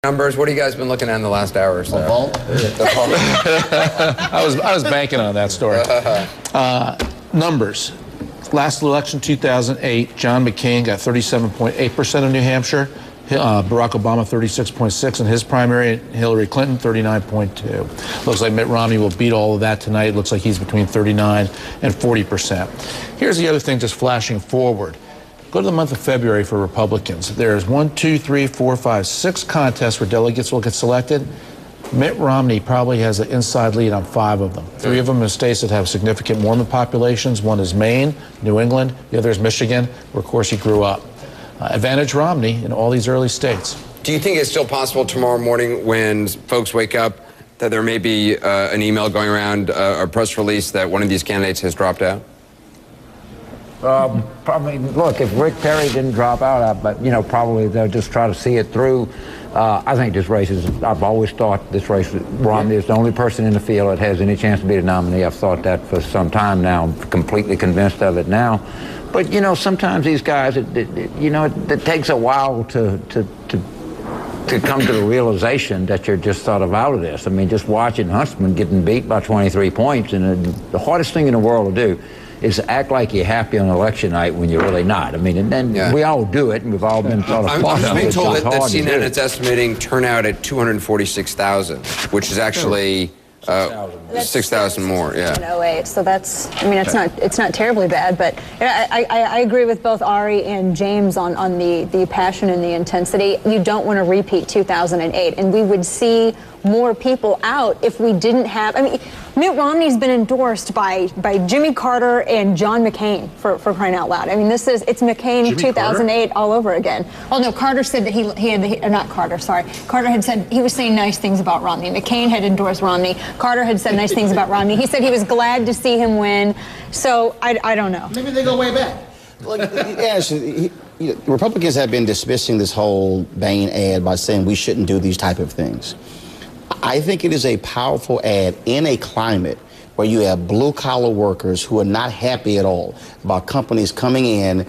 Numbers. What have you guys been looking at in the last hour or so? I was banking on that story. Numbers. Last election, 2008, John McCain got 37.8% of New Hampshire. Barack Obama 36.6 in his primary, and Hillary Clinton 39.2. Looks like Mitt Romney will beat all of that tonight. Looks like he's between 39 and 40%. Here's the other thing, just flashing forward. Go to the month of February for Republicans. There's 6 contests where delegates will get selected. Mitt Romney probably has an inside lead on 5 of them. 3 of them in states that have significant Mormon populations. One is Maine, New England. The other is Michigan, where, of course, he grew up. Advantage Romney in all these early states. Do you think it's still possible tomorrow morning when folks wake up that there may be an email going around, a press release that one of these candidates has dropped out? Probably. Look, if Rick Perry didn't drop out, but probably they'll just try to see it through. I think this race is. I've always thought this race, Romney is the only person in the field that has any chance to be the nominee. I've thought that for some time now. I'm completely convinced of it now. But sometimes these guys, it takes a while to come to the realization that you're just sort of out of this. I mean, just watching Huntsman getting beat by 23 points, and the hardest thing in the world to do is act like you're happy on election night when you're really not. I mean, and then we all do it, and we've all been sort of I'm being told that CNN is estimating turnout at 246,000, which is actually 6,000 more. Yeah. 08. So that's. I mean, it's not terribly bad, but I agree with both Ari and James on the passion and the intensity. You don't want to repeat 2008, and we would see more people out if we didn't have. I mean, Mitt Romney's been endorsed by Jimmy Carter and John McCain for crying out loud. I mean, it's McCain Jimmy 2008 Carter? All over again. Oh no, Carter said that he had not Carter. Sorry, Carter had said he was saying nice things about Romney. McCain had endorsed Romney. Carter had said nice things about Romney. He said he was glad to see him win. So I don't know. Maybe they go way back. Republicans have been dismissing this whole Bain ad by saying we shouldn't do these type of things. I think it is a powerful ad in a climate where you have blue-collar workers who are not happy at all about companies coming in,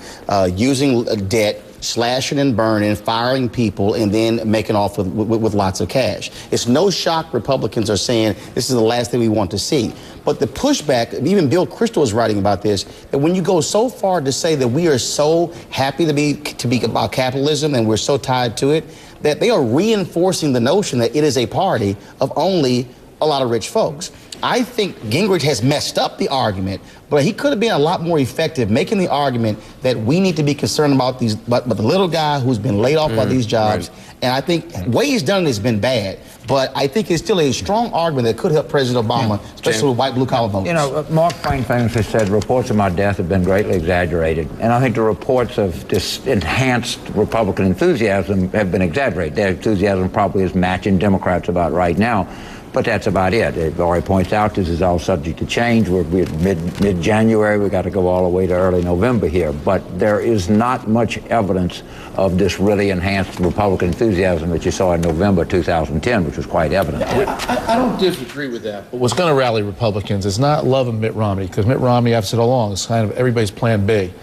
using debt, slashing and burning, firing people, and then making off with lots of cash. It's no shock Republicans are saying this is the last thing we want to see. But the pushback, even Bill Kristol is writing about this, that when you go so far to say that we are so happy to be about capitalism and we're so tied to it, that they are reinforcing the notion that it is a party of only a lot of rich folks. I think Gingrich has messed up the argument, but he could have been a lot more effective making the argument that we need to be concerned about the little guy who's been laid off by these jobs. Right. And I think the way he's done it has been bad, but I think it's still a strong argument that could help President Obama, especially with white blue-collar voters. Mark Twain famously said reports of my death have been greatly exaggerated, and I think the reports of this enhanced Republican enthusiasm have been exaggerated. Their enthusiasm probably is matching Democrats about right now. But that's about it. As Ari points out, this is all subject to change. We're mid-January. We've got to go all the way to early November here. But there is not much evidence of this really enhanced Republican enthusiasm that you saw in November 2010, which was quite evident. I don't disagree with that. But what's going to rally Republicans is not love of Mitt Romney, because Mitt Romney, I've said all along, is kind of everybody's plan B.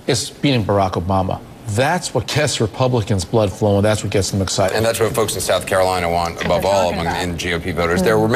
It's beating Barack Obama. That's what gets Republicans' blood flowing. That's what gets them excited. And that's what folks in South Carolina want above all in GOP voters. There were